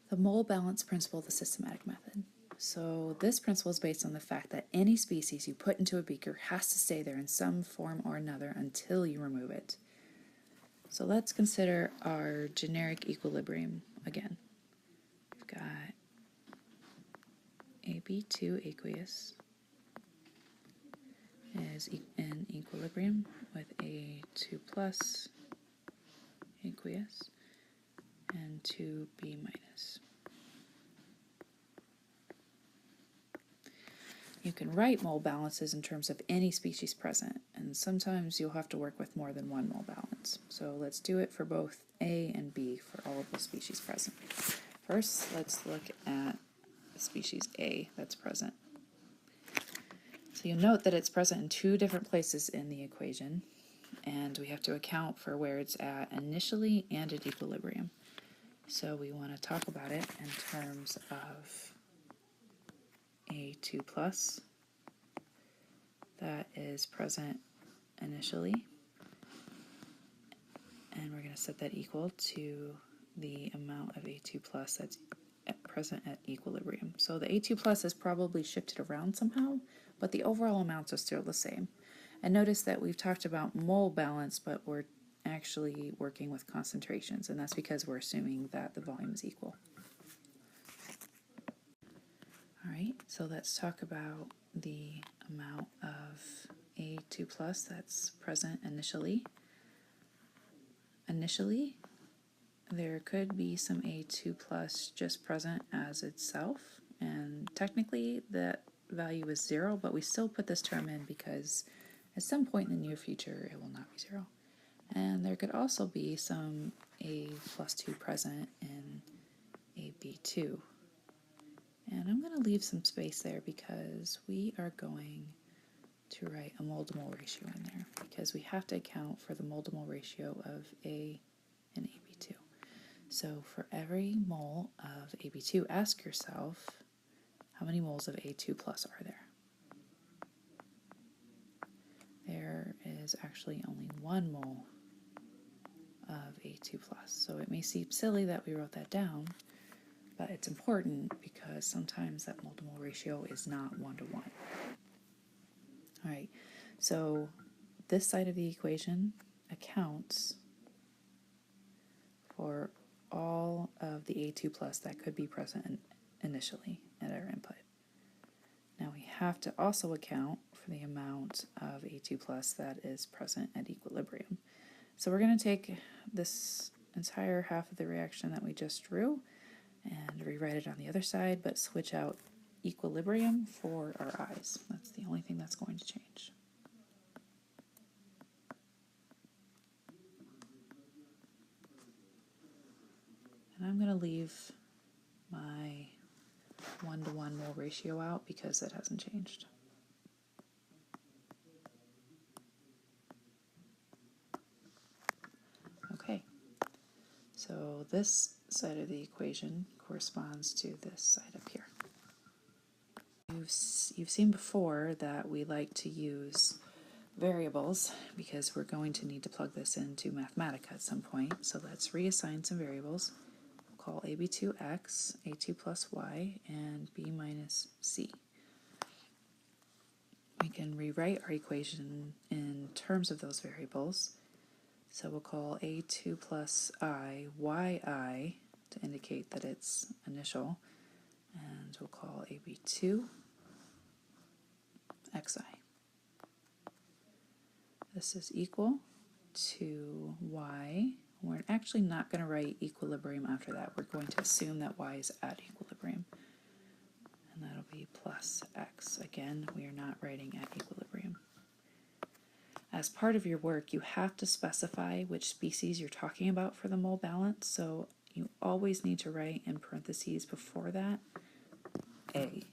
The mole balance principle of the systematic method. So this principle is based on the fact that any species you put into a beaker has to stay there in some form or another until you remove it. So let's consider our generic equilibrium again. We've got AB2 aqueous is in equilibrium with A2 plus aqueous and 2B minus. You can write mole balances in terms of any species present, and sometimes you'll have to work with more than one mole balance. So let's do it for both A and B for all of the species present. First, let's look at species A that's present. So you'll note that it's present in two different places in the equation, and we have to account for where it's at initially and at equilibrium. So we want to talk about it in terms of A2 plus that is present initially, and we're going to set that equal to the amount of A2 plus that's present at equilibrium. So the A2 plus is probably shifted around somehow, but the overall amounts are still the same. And notice that we've talked about mole balance, but we're actually working with concentrations, and that's because we're assuming that the volume is equal. All right, so let's talk about the amount of A2 plus that's present initially. Initially, there could be some A2 plus just present as itself, and technically that value is 0, but we still put this term in because at some point in the near future it will not be 0. And there could also be some A plus 2 present in AB2. And I'm going to leave some space there because we are going to write a mole-to-mole ratio in there because we have to account for the mole-to-mole ratio of A and AB2. So for every mole of AB2, ask yourself, how many moles of A2 plus are there? There is actually only 1 mole of A2 plus. So it may seem silly that we wrote that down, but it's important because sometimes that mole-to-mole ratio is not 1 to 1. All right, so this side of the equation accounts for all of the A2 plus that could be present initially at our input. Now we have to also account for the amount of A2 plus that is present at equilibrium. So we're going to take this entire half of the reaction that we just drew and rewrite it on the other side, but switch out equilibrium for our i's. That's the only thing that's going to change. And I'm going to leave my 1 to 1 mole ratio out because it hasn't changed. Okay, so this side of the equation corresponds to this side up here. You've seen before that we like to use variables because we're going to need to plug this into Mathematica at some point. So let's reassign some variables. We'll call AB2x, A2 plus y, and b minus c. We can rewrite our equation in terms of those variables. So we'll call A2 plus I yi to indicate that it's initial, and we'll call AB2 xi. This is equal to y. We're actually not going to write equilibrium after that. We're going to assume that y is at equilibrium, and that'll be plus x. Again, we are not writing at equilibrium. As part of your work, you have to specify which species you're talking about for the mole balance, so you always need to write in parentheses before that A,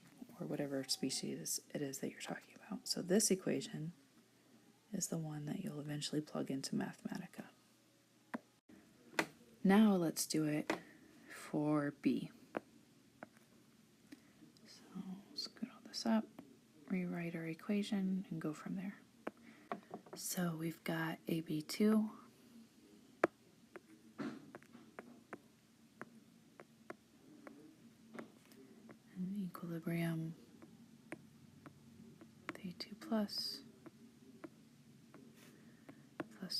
or whatever species it is that you're talking about. So this equation is the one that you'll eventually plug into Mathematica. Now let's do it for B. So scoot all this up, rewrite our equation, and go from there. So we've got AB2 equilibrium with A2 plus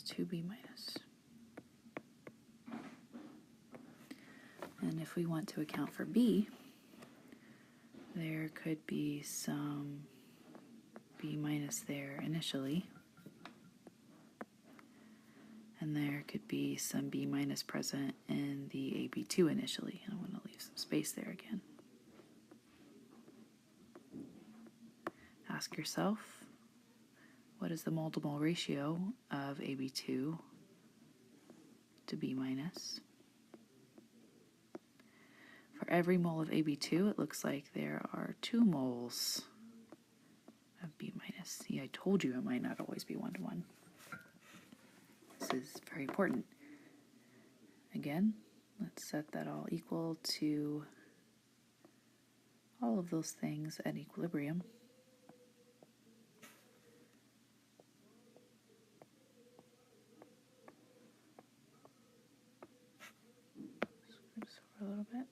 2B minus. And if we want to account for B, there could be some B minus there initially, and there could be some B minus present in the AB2 initially. I want to leave some space there again. Ask yourself, what is the mole-to-mole ratio of AB2 to B minus? For every mole of AB2, it looks like there are 2 moles of B minus. See, I told you it might not always be 1-to-1. This is very important. Again, let's set that all equal to all of those things at equilibrium. Screw this over a little bit.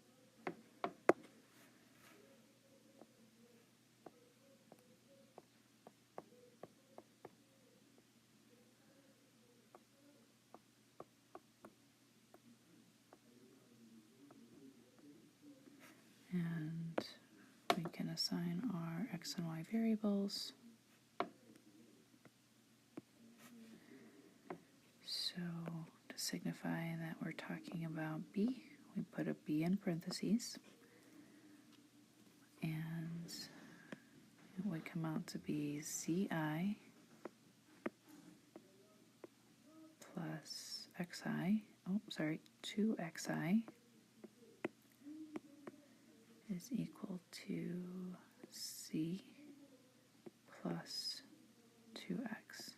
And we can assign our x and y variables. So to signify that we're talking about B, we put a B in parentheses, and it would come out to be Zi plus xi, 2xi is equal to C plus 2x.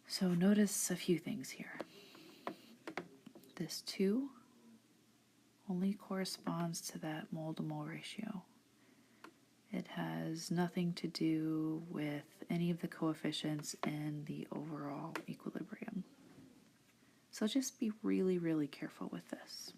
So notice a few things here. This 2 only corresponds to that mole-to-mole ratio. It has nothing to do with any of the coefficients in the overall equilibrium. So just be really, really careful with this.